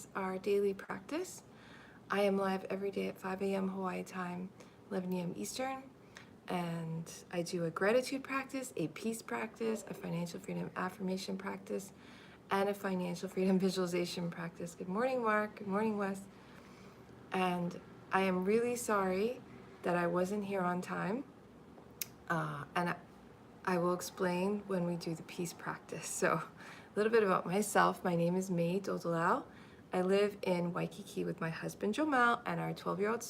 is our daily practice. I am live every day at 5 a.m. Hawaii time, 11 a.m. Eastern, and I do a gratitude practice, a peace practice, a financial freedom affirmation practice, and a financial freedom visualization practice. Good morning, Mark. Good morning, Wes. And I am really sorry that I wasn't here on time, and I will explain when we do the peace practice. So a little bit about myself. My name is May Dodolau. I live in Waikiki with my husband Jomel and our 12-year-old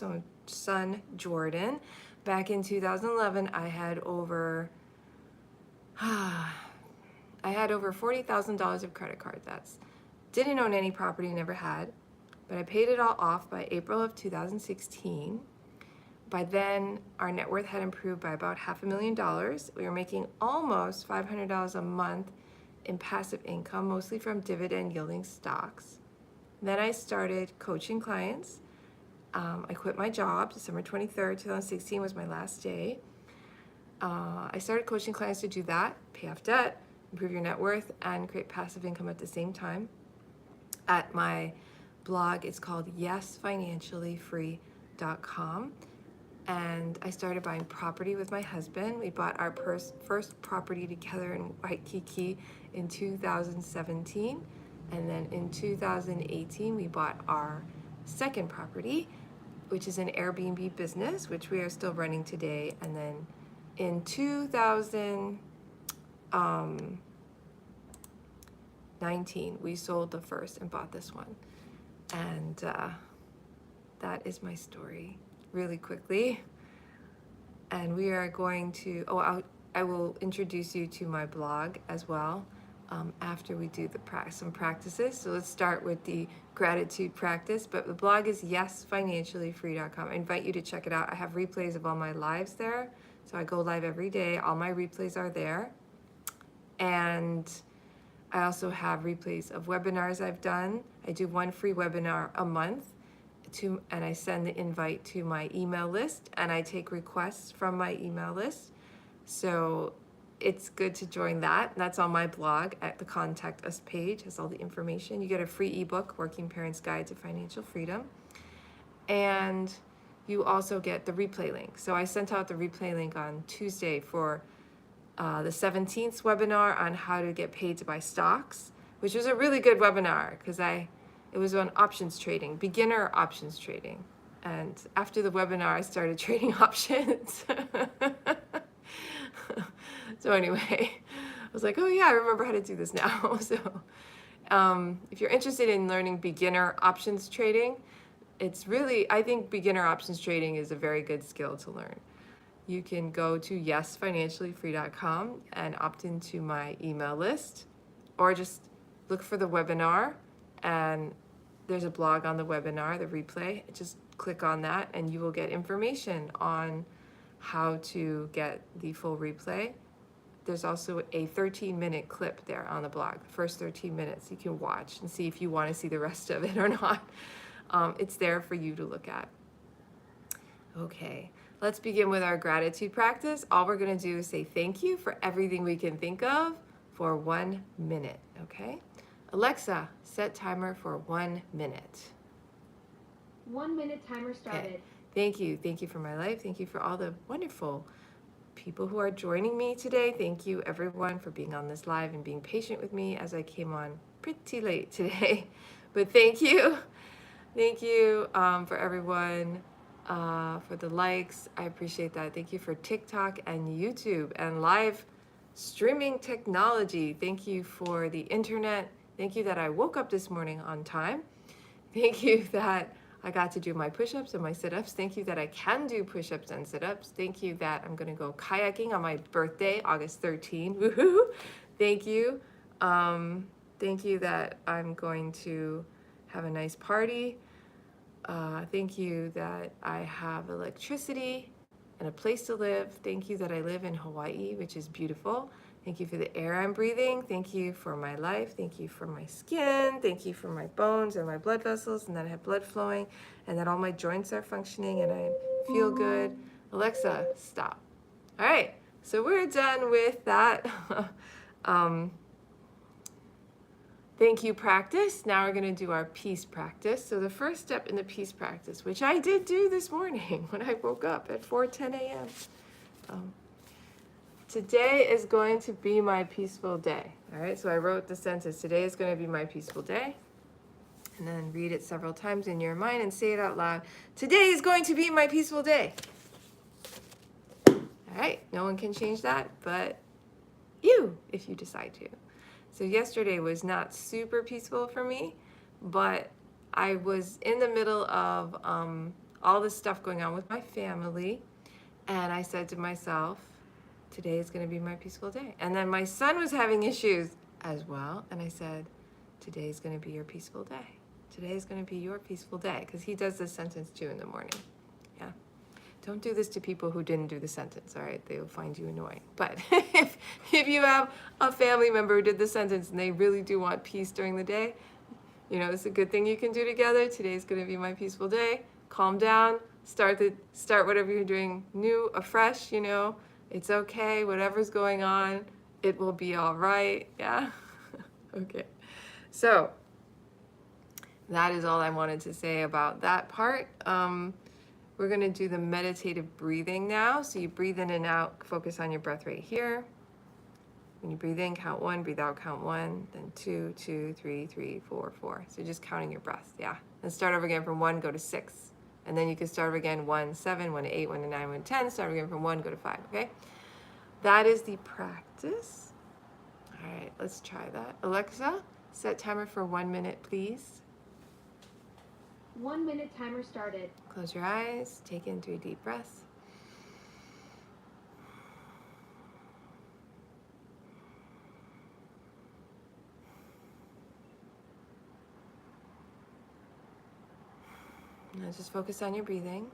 son Jordan. Back in 2011, I had over $40,000 of credit card debts. Didn't own any property, never had, but I paid it all off by April of 2016. By then, our net worth had improved by about $500,000. We were making almost $500 a month in passive income, mostly from dividend yielding stocks. Then I started coaching clients. I quit my job. December 23rd, 2016 was my last day. I started coaching clients to do that, pay off debt, improve your net worth, and create passive income at the same time. At my blog, it's called yesfinanciallyfree.com. And I started buying property with my husband. We bought our first property together in Waikiki in 2017. And then in 2018, we bought our second property, which is an Airbnb business, which we are still running today. And then in 2019, we sold the first and bought this one. And that is my story really quickly. And we are going to, I will introduce you to my blog as well after we do some practices. So let's start with the gratitude practice, but the blog is yesfinanciallyfree.com. I invite you to check it out. I have replays of all my lives there. So I go live every day. All my replays are there. And I also have replays of webinars I've done. I do one free webinar a month, and I send the invite to my email list, and I take requests from my email list. So it's good to join that. That's on my blog at the Contact Us page, has all the information. You get a free ebook, Working Parents Guide to Financial Freedom. And you also get the replay link. So I sent out the replay link on Tuesday for the 17th webinar on how to get paid to buy stocks, which was a really good webinar because it was on options trading, beginner options trading. And after the webinar, I started trading options. So anyway, I was like, oh yeah, I remember how to do this now. So if you're interested in learning beginner options trading, I think beginner options trading is a very good skill to learn. You can go to yesfinanciallyfree.com and opt into my email list, or just look for the webinar, and there's a blog on the webinar, the replay. Just click on that and you will get information on how to get the full replay. There's also a 13-minute clip there on the blog. The first 13 minutes you can watch and see if you want to see the rest of it or not. It's there for you to look at. Okay, let's begin with our gratitude practice. All we're going to do is say thank you for everything we can think of for 1 minute, okay? Alexa, set timer for 1 minute. 1 minute timer started. Okay. Thank you. Thank you for my life. Thank you for all the wonderful people who are joining me today. Thank you, everyone, for being on this live and being patient with me as I came on pretty late today. But thank you. Thank you for everyone, for the likes. I appreciate that. Thank you for TikTok and YouTube and live streaming technology. Thank you for the internet. Thank you that I woke up this morning on time. Thank you that I got to do my push-ups and my sit-ups. Thank you that I can do push-ups and sit-ups. Thank you that I'm going to go kayaking on my birthday, August 13th. Woohoo! Thank you. Thank you that I'm going to have a nice party. Thank you that I have electricity and a place to live. Thank you that I live in Hawaii, which is beautiful. Thank you for the air I'm breathing. Thank you for my life. Thank you for my skin. Thank you for my bones and my blood vessels, and that I have blood flowing, and that all my joints are functioning and I feel good. Alexa, stop. All right, so we're done with that. thank you practice. Now we're going to do our peace practice. So the first step in the peace practice, which I did do this morning when I woke up at 4:10 a.m. Today is going to be my peaceful day. All right, so I wrote the sentence, today is going to be my peaceful day. And then read it several times in your mind and say it out loud. Today is going to be my peaceful day. All right, no one can change that but you, if you decide to. So yesterday was not super peaceful for me, but I was in the middle of all this stuff going on with my family, and I said to myself, today is going to be my peaceful day. And then my son was having issues as well, and I said, today is going to be your peaceful day. Today is going to be your peaceful day, because he does this sentence too in the morning. Yeah. Don't do this to people who didn't do the sentence, all right? They will find you annoying. But if you have a family member who did the sentence and they really do want peace during the day, you know, it's a good thing you can do together. Today's going to be my peaceful day. Calm down. Start whatever you're doing new, afresh, you know. It's okay. Whatever's going on, it will be all right. Yeah? Okay. So that is all I wanted to say about that part. We're going to do the meditative breathing now. So you breathe in and out, focus on your breath right here. When you breathe in, count 1, breathe out, count 1, then 2, 2, 3, 3, 4, 4. So just counting your breaths, yeah. And start over again from 1, go to 6. And then you can start over again 1, 7, 1, 8, 1, 9, 1, 10. Start again from 1, go to 5, okay? That is the practice. All right, let's try that. Alexa, set timer for 1 minute, please. 1 minute timer started. Close your eyes, take in 3 deep breaths. Now just focus on your breathing.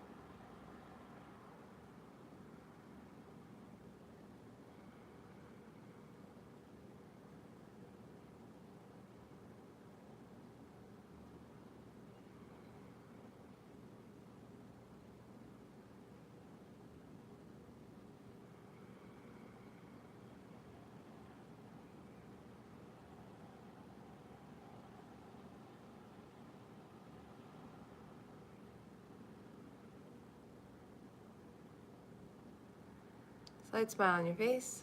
Slight smile on your face.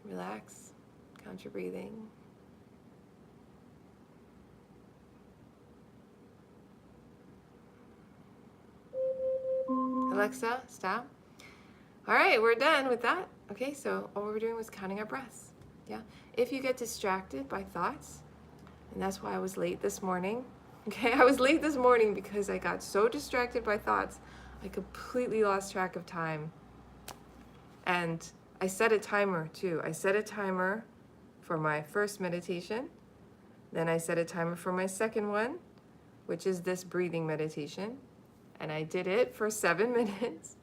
Relax. Count your breathing. Alexa, stop. All right, we're done with that. Okay, so all we were doing was counting our breaths. Yeah. If you get distracted by thoughts, and that's why I was late this morning. Okay, I was late this morning because I got so distracted by thoughts, I completely lost track of time. And I set a timer too. I set a timer for my first meditation. Then I set a timer for my second one, which is this breathing meditation. And I did it for 7 minutes.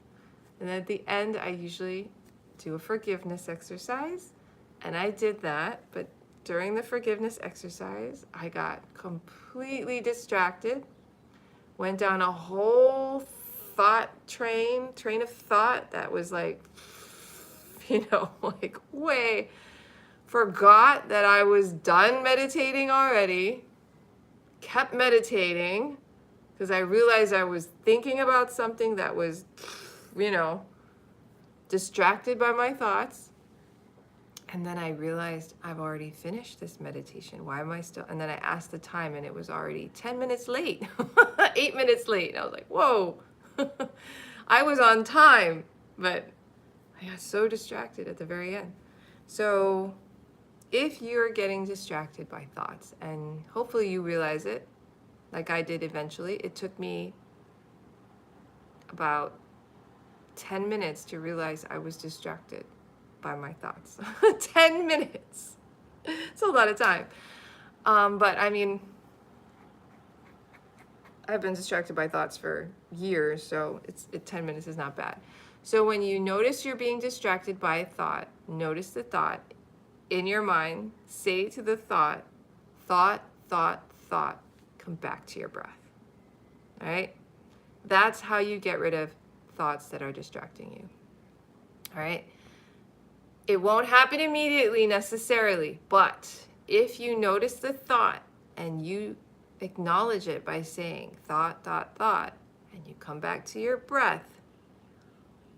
And at the end, I usually do a forgiveness exercise. And I did that, but during the forgiveness exercise, I got completely distracted, went down a whole train of thought that was like, you know, like way, forgot that I was done meditating already, kept meditating, because I realized I was thinking about something that was, you know, distracted by my thoughts. And then I realized I've already finished this meditation. Why am I still? And then I asked the time and it was already 10 minutes late, 8 minutes late. I was like, whoa, I was on time, but I got so distracted at the very end. So if you're getting distracted by thoughts, and hopefully you realize it, like I did eventually, it took me about 10 minutes to realize I was distracted by my thoughts. 10 minutes. It's a lot of time. But I mean, I've been distracted by thoughts for years, so 10 minutes is not bad. So when you notice you're being distracted by a thought, notice the thought in your mind, say to the thought, thought, come back to your breath. All right? That's how you get rid of thoughts that are distracting you. All right? It won't happen immediately necessarily, but if you notice the thought and you acknowledge it by saying thought, thought, and you come back to your breath,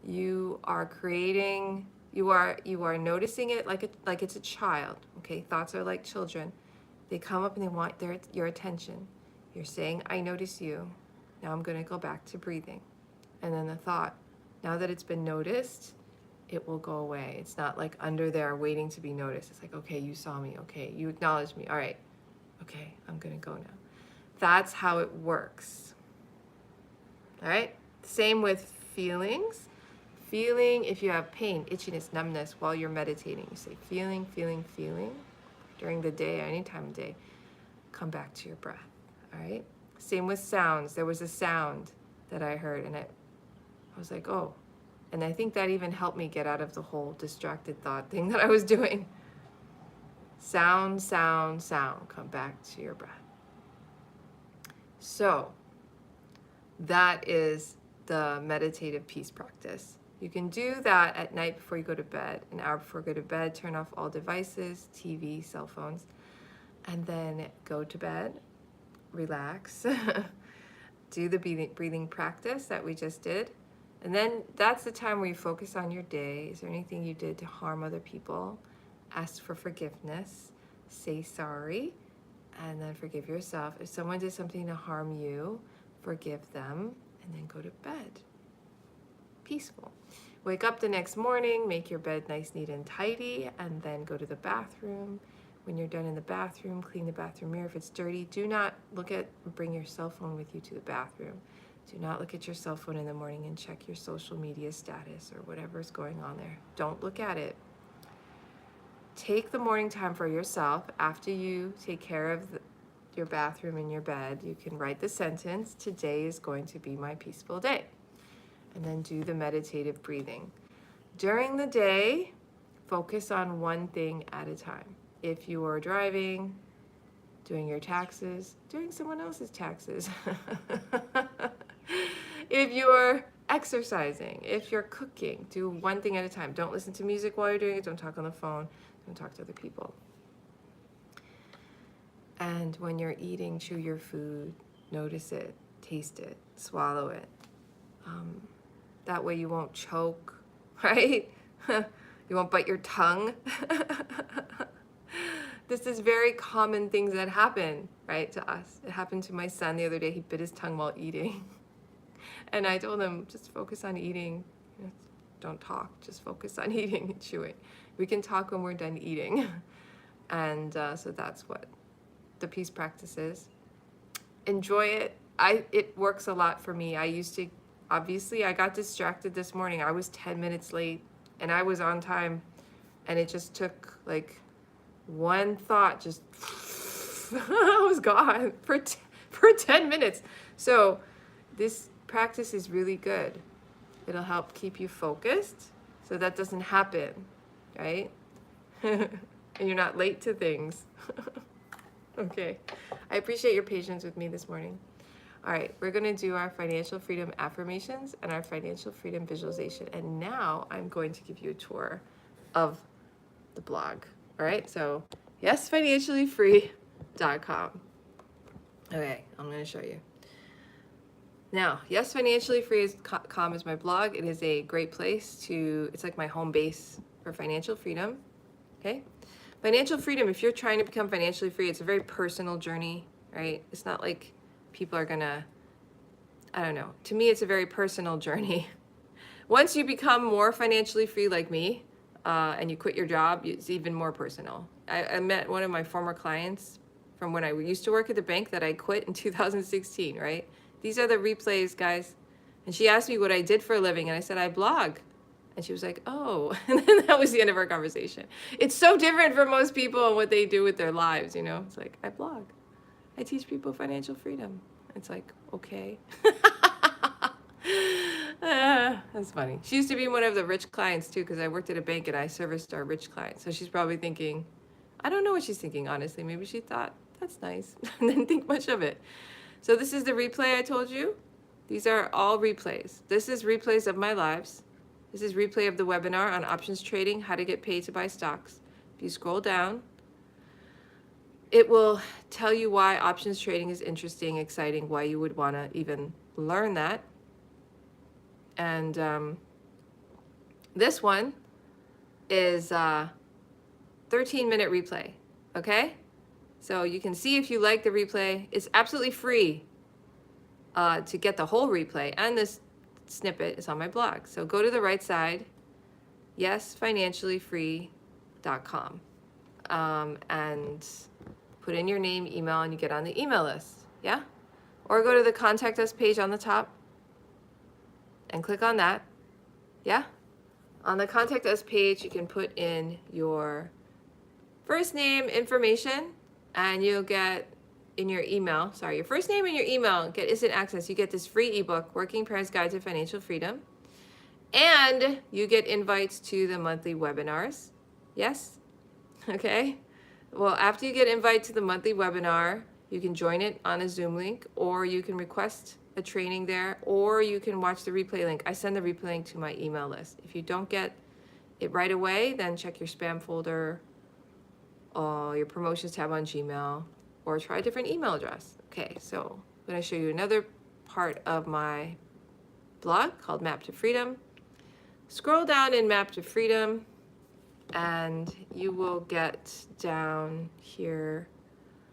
you are creating, you are noticing it like it's a child. Okay, thoughts are like children. They come up and they want your attention. You're saying, I notice you. Now I'm going to go back to breathing. And then the thought, now that it's been noticed, it will go away. It's not like under there waiting to be noticed. It's like, okay, you saw me. Okay, you acknowledged me. All right. Okay, I'm going to go now. That's how it works. All right? Same with feelings. Feeling, if you have pain, itchiness, numbness while you're meditating, you say feeling, feeling, feeling during the day, any time of day. Come back to your breath. All right? Same with sounds. There was a sound that I heard, and I was like, oh. And I think that even helped me get out of the whole distracted thought thing that I was doing. Sound, sound, sound. Come back to your breath. So that is the meditative peace practice. You can do that at night before you go to bed. An hour before you go to bed, turn off all devices, TV, cell phones, and then go to bed, relax, do the breathing practice that we just did. And then that's the time where you focus on your day. Is there anything you did to harm other people? Ask for forgiveness, say sorry, and then forgive yourself. If someone did something to harm you, forgive them, and then go to bed. Peaceful. Wake up the next morning, make your bed nice, neat, and tidy, and then go to the bathroom. When you're done in the bathroom, clean the bathroom mirror. If it's dirty, do not bring your cell phone with you to the bathroom. Do not look at your cell phone in the morning and check your social media status or whatever's going on there. Don't look at it. Take the morning time for yourself. After you take care of your bathroom and your bed, you can write the sentence, today is going to be my peaceful day. And then do the meditative breathing. During the day, focus on one thing at a time. If you are driving, doing your taxes, doing someone else's taxes. If you're exercising, if you're cooking, do one thing at a time. Don't listen to music while you're doing it. Don't talk on the phone. Don't talk to other people. And when you're eating, chew your food, notice it, taste it, swallow it. That way you won't choke, right? You won't bite your tongue. This is very common things that happen, right, to us. It happened to my son the other day. He bit his tongue while eating. And I told him, just focus on eating. Don't talk, just focus on eating and chewing. We can talk when we're done eating. And so that's what the peace practice is. Enjoy it. It works a lot for me. Obviously, I got distracted this morning. I was 10 minutes late, and I was on time, and it just took like one thought, just I was gone for 10 minutes. So this practice is really good. It'll help keep you focused so that doesn't happen, right? And you're not late to things. Okay. I appreciate your patience with me this morning. All right, we're going to do our financial freedom affirmations and our financial freedom visualization. And now I'm going to give you a tour of the blog. All right, so yesfinanciallyfree.com. Okay, I'm going to show you. Now, yesfinanciallyfree.com is my blog. It is a great place it's like my home base for financial freedom. Okay? Financial freedom, if you're trying to become financially free, it's a very personal journey, right? It's not like people are gonna, I don't know. To me, it's a very personal journey. Once you become more financially free like me, and you quit your job, it's even more personal. I met one of my former clients from when I used to work at the bank that I quit in 2016, right? These are the replays, guys. And she asked me what I did for a living, and I said, I blog. And she was like, oh, and then that was the end of our conversation. It's so different for most people and what they do with their lives, you know? It's like, I blog. I teach people financial freedom. It's like, okay. That's funny. She used to be one of the rich clients too, because I worked at a bank and I serviced our rich clients. So she's probably thinking, I don't know what she's thinking, honestly. Maybe she thought, that's nice, and didn't think much of it. So this is the replay I told you. These are all replays. This is replays of my lives. This is replay of the webinar on options trading, how to get paid to buy stocks. If you scroll down, it will tell you why options trading is interesting, exciting, why you would want to even learn that. And this one is 13-minute replay, okay? So you can see if you like the replay. It's absolutely free to get the whole replay, and this snippet is on my blog. So go to the right side, yesfinanciallyfree.com, and put in your name, email, and you get on the email list, yeah? Or go to the Contact Us page on the top and click on that, yeah? On the Contact Us page, you can put in your first name information, and you'll get in your email, your first name and your email, get instant access. You get this free ebook, Working Parents Guide to Financial Freedom, and you get invites to the monthly webinars. Yes? Okay. Well, after you get invited to the monthly webinar, you can join it on a Zoom link, or you can request a training there, or you can watch the replay link. I send the replay link to my email list. If you don't get it right away, then check your spam folder, or your promotions tab on Gmail, or try a different email address. Okay, so I'm going to show you another part of my blog called Map to Freedom. Scroll down in Map to Freedom, and you will get down here.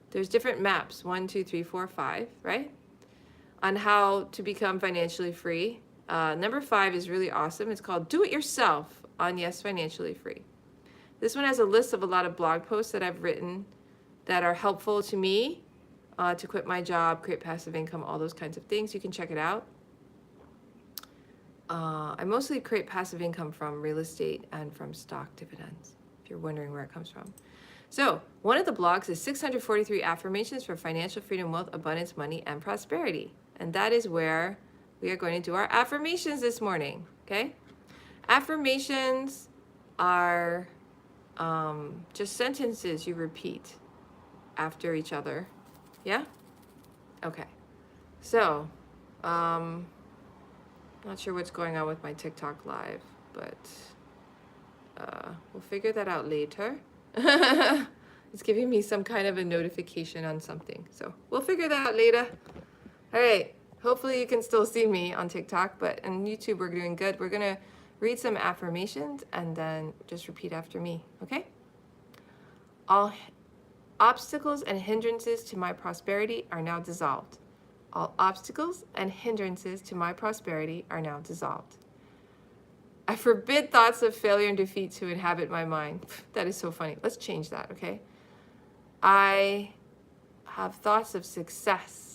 There's different maps, 1, 2, 3, 4, 5, right? On how to become financially free. Number 5 is really awesome. It's called Do It Yourself on Yes Financially Free. This one has a list of a lot of blog posts that I've written that are helpful to me to quit my job, create passive income, all those kinds of things. You can check it out. I mostly create passive income from real estate and from stock dividends, if you're wondering where it comes from. So one of the blogs is 643 Affirmations for Financial Freedom, Wealth, Abundance, Money, and Prosperity. And that is where we are going to do our affirmations this morning, okay? Affirmations are just sentences you repeat after each other, yeah? Okay, so, not sure what's going on with my TikTok live, but we'll figure that out later. It's giving me some kind of a notification on something, so we'll figure that out later. All right, hopefully you can still see me on TikTok, but on YouTube we're doing good. We're gonna read some affirmations and then just repeat after me, okay? All obstacles and hindrances to my prosperity are now dissolved. All obstacles and hindrances to my prosperity are now dissolved. I forbid thoughts of failure and defeat to inhabit my mind. That is so funny. Let's change that, okay? I have thoughts of success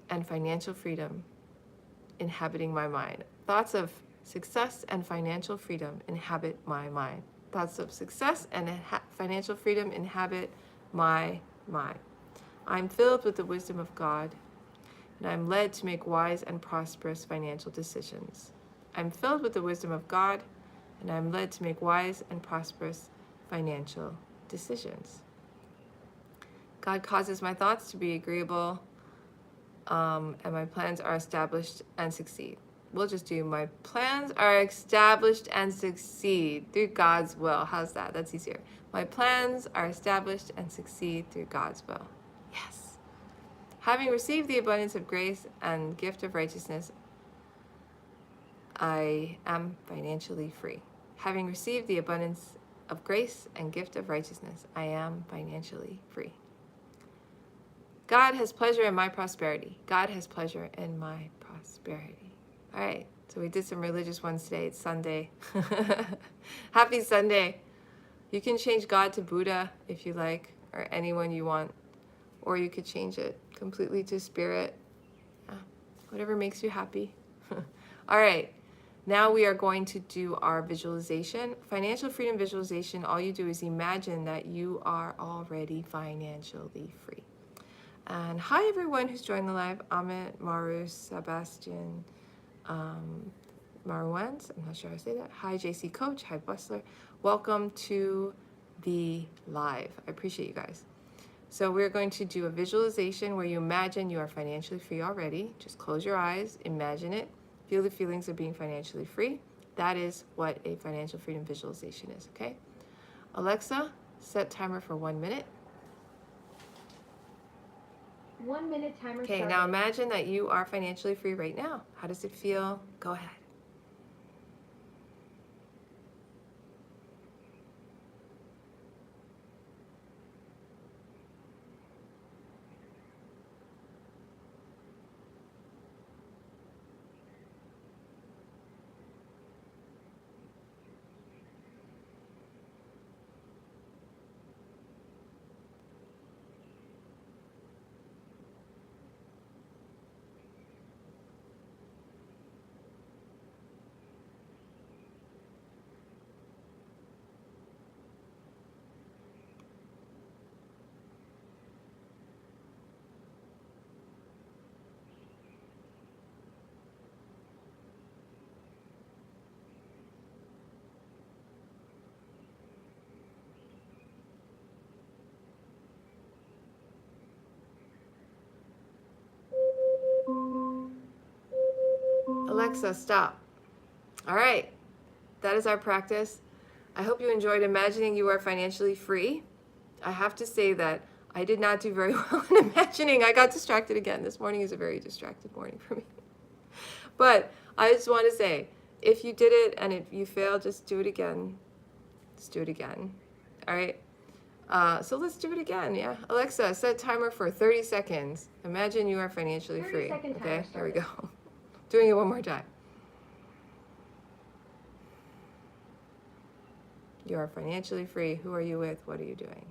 and financial freedom inhabiting my mind. Thoughts of success and financial freedom inhabit my mind. Thoughts of success and financial freedom inhabit my mind. I'm filled with the wisdom of God, and I'm led to make wise and prosperous financial decisions. I'm filled with the wisdom of God, and I'm led to make wise and prosperous financial decisions. God causes my thoughts to be agreeable, and my plans are established and succeed. We'll just do my plans are established and succeed through God's will. How's that? That's easier. My plans are established and succeed through God's will. Yes. Having received the abundance of grace and gift of righteousness, I am financially free. Having received the abundance of grace and gift of righteousness, I am financially free. God has pleasure in my prosperity. God has pleasure in my prosperity. All right, so we did some religious ones today. It's Sunday. Happy Sunday. You can change God to Buddha if you like, or anyone you want, or you could change it completely to spirit. Whatever makes you happy. All right, now we are going to do our visualization. Financial freedom visualization, all you do is imagine that you are already financially free. And hi everyone who's joined the live. Amit, Maru, Sebastian, Marwans, I'm not sure how to say that. Hi JC Coach, hi Bustler. Welcome to the live. I appreciate you guys. So we're going to do a visualization where you imagine you are financially free already. Just close your eyes, imagine it, feel the feelings of being financially free. That is what a financial freedom visualization is, okay? Alexa, set timer for 1 minute. 1 minute timer Okay, started. now imagine that you are financially free right now. How does it feel? Go ahead. Alexa, stop. All right, that is our practice. I hope you enjoyed imagining you are financially free. I have to say that I did not do very well in imagining. I got distracted again. This morning is a very distracted morning for me. But I just want to say, if you did it and if you failed, just do it again. Just do it again. All right? So let's do it again, yeah? Alexa, set timer for 30 seconds. Imagine you are financially 30 free. second timer Okay, here we started. go. Doing it one more time. You are financially free. Who are you with? What are you doing?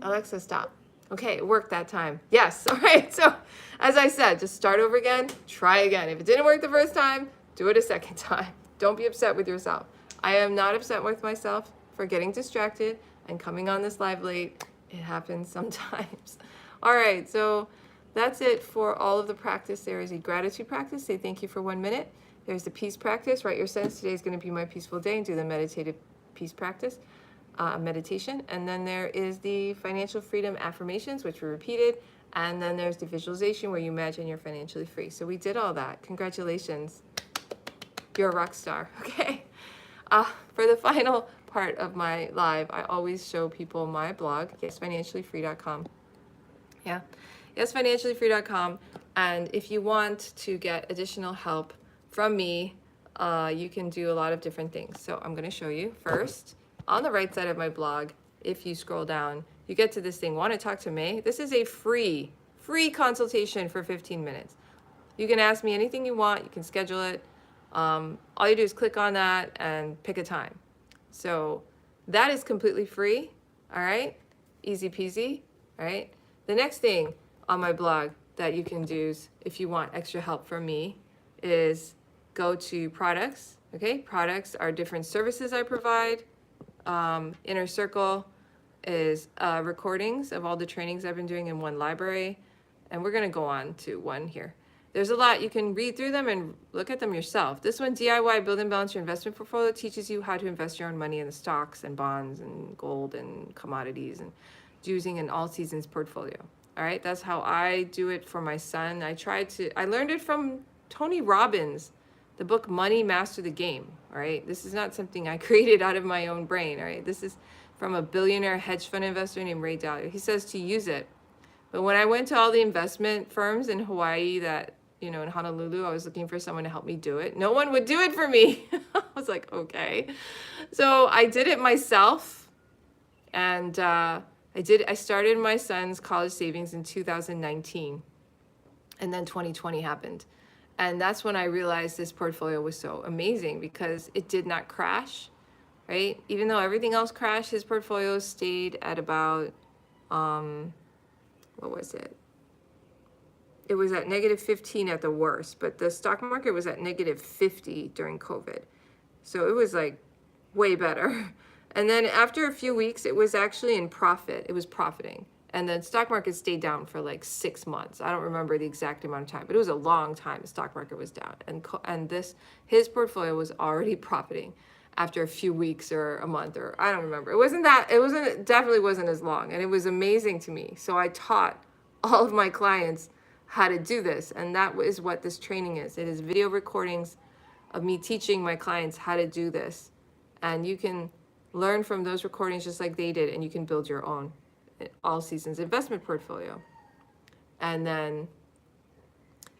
Alexa, stop. Okay, it worked that time. Yes, all right. So, as I said, just start over again, try again. If it didn't work the first time, do it a second time. Don't be upset with yourself. I am not upset with myself for getting distracted and coming on this live late. It happens sometimes. All right, so that's it for all of the practice. There is a gratitude practice. Say thank you for 1 minute. There's the peace practice. Write your sentence. Today is going to be my peaceful day, and do the meditative peace practice. Meditation, and then there is the financial freedom affirmations, which were repeated, and then there's the visualization where you imagine you're financially free. So we did all that. Congratulations, you're a rock star. Okay, for the final part of my live, I always show people my blog, yesfinanciallyfree.com. Yeah, yesfinanciallyfree.com. And if you want to get additional help from me, you can do a lot of different things. So I'm going to show you first. On the right side of my blog, if you scroll down, you get to this thing, want to talk to May? This is a free consultation for 15 minutes. You can ask me anything you want. You can schedule it. All you do is click on that and pick a time. So that is completely free. All right. Easy peasy. All right. The next thing on my blog that you can do is, if you want extra help from me, is go to products. Okay. Products are different services I provide. Inner Circle is recordings of all the trainings I've been doing in one library. And we're going to go on to one here. There's a lot. You can read through them and look at them yourself. This one, DIY Build and Balance Your Investment Portfolio, teaches you how to invest your own money in the stocks and bonds and gold and commodities and using an all seasons portfolio. All right. That's how I do it for my son. I learned it from Tony Robbins, the book Money Master the Game. All right. This is not something I created out of my own brain. All right. This is from a billionaire hedge fund investor named Ray Dalio. He says to use it. But when I went to all the investment firms in Hawaii in Honolulu, I was looking for someone to help me do it. No one would do it for me. I was like, okay. So I did it myself. And I started my son's college savings in 2019. And then 2020 happened. And that's when I realized this portfolio was so amazing because it did not crash, right? Even though everything else crashed, his portfolio stayed at about, what was it? It was at -15 at the worst, but the stock market was at -50 during COVID. So it was like way better. And then after a few weeks, it was actually in profit. It was profiting. And then stock market stayed down for like 6 months. I don't remember the exact amount of time, but it was a long time the stock market was down. And his portfolio was already profiting. after a few weeks or a month, or I don't remember. It definitely wasn't as long, and it was amazing to me. So I taught all of my clients how to do this, and that is what this training is. It is video recordings of me teaching my clients how to do this, and you can learn from those recordings just like they did, and you can build your own all seasons investment portfolio. And then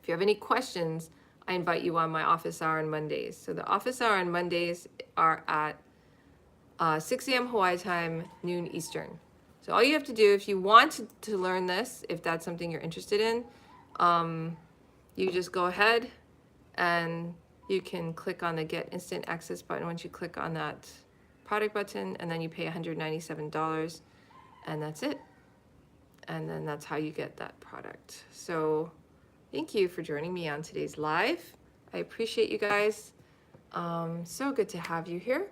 if you have any questions, I invite you on my office hour on Mondays. So the office hour on Mondays are at 6 a.m. Hawaii time, noon Eastern. So all you have to do if you want to learn this, if that's something you're interested in, you just go ahead and you can click on the Get Instant Access button once you click on that product button, and then you pay $197, and that's it. And then that's how you get that product. So thank you for joining me on today's live. I appreciate you guys. So good to have you here.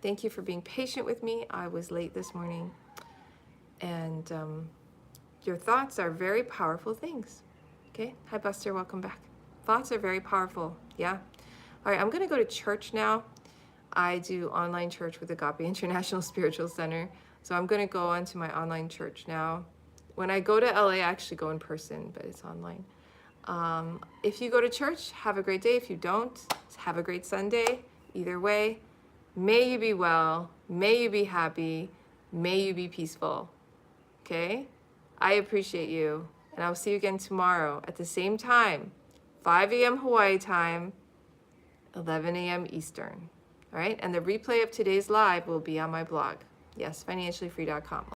Thank you for being patient with me. I was late this morning. And your thoughts are very powerful things. Okay? Hi, Buster. Welcome back. Thoughts are very powerful. Yeah? All right, I'm going to go to church now. I do online church with Agape International Spiritual Center. So I'm going to go onto my online church now. When I go to LA, I actually go in person, but it's online. If you go to church, have a great day. If you don't, have a great Sunday. Either way, may you be well, may you be happy, may you be peaceful. Okay? I appreciate you, and I'll see you again tomorrow at the same time, 5 a.m. Hawaii time, 11 a.m. Eastern. All right? And the replay of today's live will be on my blog. Yes, financiallyfree.com.